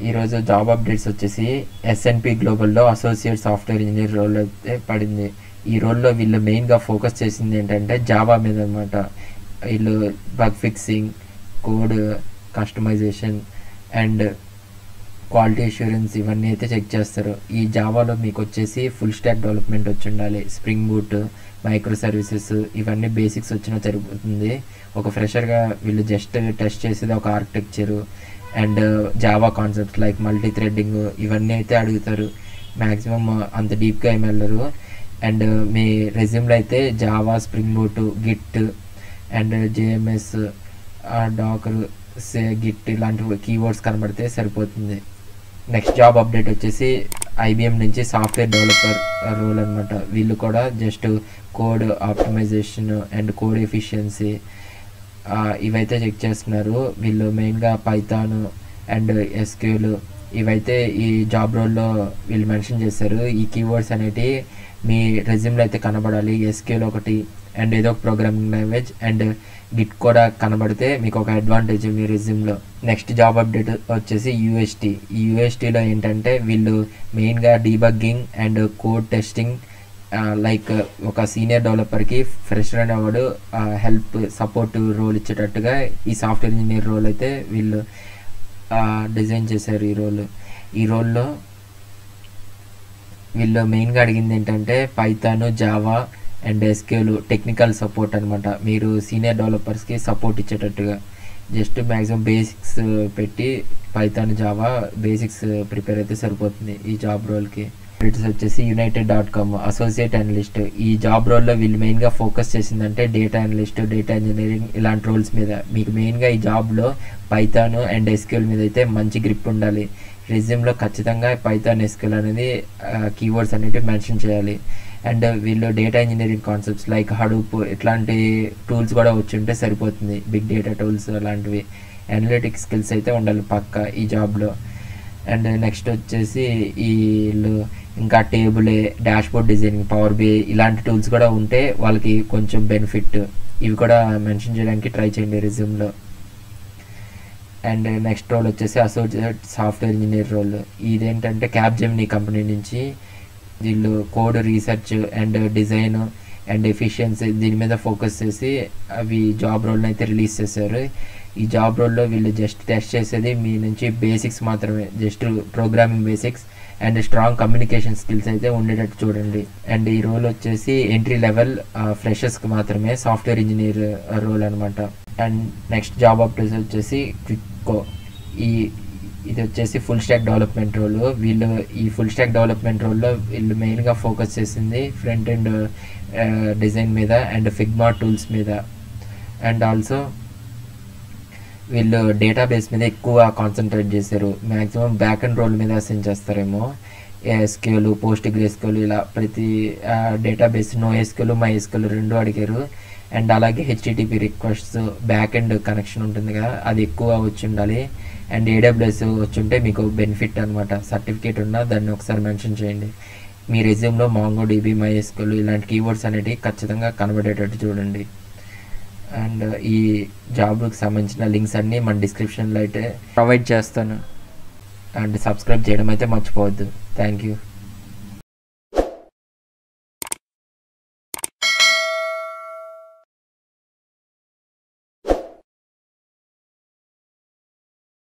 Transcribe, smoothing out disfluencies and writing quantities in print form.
ఈరోజు job updates వచ్చేసి SNP గ్లోబల్లో అసోసియేట్ సాఫ్ట్వేర్ ఇంజనీర్ రోల్ అయితే పడింది. ఈ రోల్లో వీళ్ళు మెయిన్గా ఫోకస్ చేసింది ఏంటంటే జావా మీద అనమాట. వీళ్ళు bug fixing, code customization and quality assurance ఇవన్నీ అయితే చెక్ చేస్తారు. ఈ జావాలో మీకు వచ్చేసి ఫుల్ స్టాక్ డెవలప్మెంట్ వచ్చి ఉండాలి. స్ప్రింగ్ బూట్, మైక్రో సర్వీసెస్ ఇవన్నీ బేసిక్స్ వచ్చినా సరిపోతుంది. ఒక ఫ్రెషర్గా వీళ్ళు జస్ట్ టెస్ట్ చేసేది ఒక architecture and Java concepts like multi threading ఇవన్నీ అయితే అడుగుతారు. మ్యాక్సిమం అంత డీప్గా ఏమి వెళ్ళరు. అండ్ మీ రెజ్యూమ్లో అయితే Java, spring boot, git and JMS, docker, git ఇలాంటి కీవర్డ్స్ కనబడితే సరిపోతుంది. నెక్స్ట్ జాబ్ అప్డేట్ వచ్చేసి ఐబిఎం నుంచి సాఫ్ట్వేర్ డెవలపర్ రోల్ అనమాట. వీళ్ళు కూడా just code optimization and code efficiency ఇవైతే చెక్ చేస్తున్నారు. వీళ్ళు మెయిన్గా పైథాన్ అండ్ ఎస్క్యూఎల్ ఇవైతే ఈ జాబ్ రోల్లో వీళ్ళు మెన్షన్ చేశారు. ఈ కీవర్డ్స్ అనేటివి మీ రెజ్యూమ్లో అయితే కనబడాలి. ఎస్క్యూఎల్ ఒకటి అండ్ ఏదో ఒక ప్రోగ్రామింగ్ లాంగ్వేజ్ అండ్ గిట్ కూడా కనబడితే మీకు ఒక అడ్వాంటేజ్ మీ రెజ్యూమ్లో. నెక్స్ట్ జాబ్ అప్డేట్ వచ్చేసి యూఎస్టీ. ఈ యూఎస్టీలో ఏంటంటే వీళ్ళు మెయిన్గా debugging and code testing like ఒక సీనియర్ డెవలపర్కి ఫ్రెషర్ అనేవాడు హెల్ప్ సపోర్ట్ రోల్ ఇచ్చేటట్టుగా ఈ సాఫ్ట్వేర్ ఇంజనీర్ రోల్ అయితే వీళ్ళు డిజైన్ చేశారు. ఈ రోల్లో వీళ్ళు మెయిన్గా అడిగింది ఏంటంటే Python, Java and SQL technical support అనమాట. మీరు సీనియర్ డెవలపర్స్కి సపోర్ట్ ఇచ్చేటట్టుగా జస్ట్ మ్యాక్సిమం బేసిక్స్ పెట్టి పైథాన్, జావా బేసిక్స్ ప్రిపేర్ అయితే సరిపోతుంది ఈ జాబ్ రోల్కి. ఇట్స్ వచ్చేసి యునైటెడ్.com అసోసియేట్ అనలిస్ట్. ఈ జాబ్ రోల్లో వీళ్ళు మెయిన్గా ఫోకస్ చేసిందంటే డేటా అనలిస్ట్, డేటా ఇంజనీరింగ్ ఇలాంటి రోల్స్ మీద. మీకు మెయిన్గా ఈ జాబ్లో పైథాన్ అండ్ ఎస్క్యూఎల్ మీద అయితే మంచి గ్రిప్ ఉండాలి. రెజ్యూమ్లో ఖచ్చితంగా పైథాన్, ఎస్క్యూఎల్ అనేది కీవర్డ్స్ అనేవి మెన్షన్ చేయాలి. అండ్ వీళ్ళు data engineering concepts like Hadoop ఇట్లాంటి టూల్స్ కూడా వచ్చి ఉంటే సరిపోతుంది. బిగ్ డేటా టూల్స్ అలాంటివి, అనలిటిక్స్ స్కిల్స్ అయితే ఉండాలి పక్క ఈ జాబ్లో. అండ్ నెక్స్ట్ వచ్చేసి వీళ్ళు ఇంకా table, dashboard designing, power BI ఇలాంటి టూల్స్ కూడా ఉంటే వాళ్ళకి కొంచెం బెనిఫిట్. ఇవి కూడా మెన్షన్ చేయడానికి ట్రై చేయండి రెజ్యూమ్లో. అండ్ నెక్స్ట్ రోల్ వచ్చేసి అసోసియేట్ సాఫ్ట్వేర్ ఇంజనీర్ రోల్. ఇదేంటంటే క్యాప్జెమినీ కంపెనీ నుంచి వీళ్ళు code research and design and efficiency దీని మీద ఫోకస్ చేసి అవి జాబ్ రోల్ని అయితే రిలీజ్ చేశారు. ఈ జాబ్ రోల్లో వీళ్ళు జస్ట్ టెస్ట్ చేసేది మీ నుంచి బేసిక్స్ మాత్రమే, just programming basics and strong communication skills అయితే ఉండేటట్టు చూడండి. అండ్ ఈ రోల్ వచ్చేసి ఎంట్రీ లెవెల్ ఫ్రెషర్స్కి మాత్రమే సాఫ్ట్వేర్ ఇంజనీర్ రోల్ అనమాట. అండ్ నెక్స్ట్ జాబ్ అప్డేట్స్ వచ్చేసి క్విక్కో. ఇది వచ్చేసి ఫుల్ స్టాక్ డెవలప్మెంట్ రోల్. వీళ్ళు ఈ ఫుల్ స్టాక్ డెవలప్మెంట్ రోల్లో వీళ్ళు మెయిన్గా ఫోకస్ చేసింది ఫ్రంట్ ఎండ్ డిజైన్ మీద అండ్ ఫిగ్మా టూల్స్ మీద. అండ్ ఆల్సో వీళ్ళు డేటాబేస్ మీద ఎక్కువ కాన్సన్ట్రేట్ చేశారు. మ్యాక్సిమం బ్యాక్ అండ్ రోల్ మీద అసైన్ చేస్తారేమో. ఎస్క్యూఎల్, పోస్ట్ గ్రేస్క్యూఎల్ ఇలా ప్రతి database no SQL, my SQL రెండు అడిగారు. అండ్ అలాగే HTTP requests back end connection ఉంటుంది కదా అది ఎక్కువ వచ్చి ఉండాలి. అండ్ ఏడబ్ల్యూఎస్ వచ్చి ఉంటే మీకు బెనిఫిట్ అనమాట. సర్టిఫికేట్ ఉన్నా దాన్ని ఒకసారి మెన్షన్ చేయండి. మీ రెజ్యూమ్లో మాంగోడిబి, మైఎస్క్యూఎల్ ఇలాంటి కీవర్డ్స్ అనేవి ఖచ్చితంగా కనబడేటట్టు చూడండి. అండ్ ఈ జాబ్కి సంబంధించిన లింక్స్ అన్నీ మన డిస్క్రిప్షన్లో అయితే ప్రొవైడ్ చేస్తాను. అండ్ సబ్స్క్రైబ్ చేయడం అయితే మర్చిపోవద్దు. Thank you.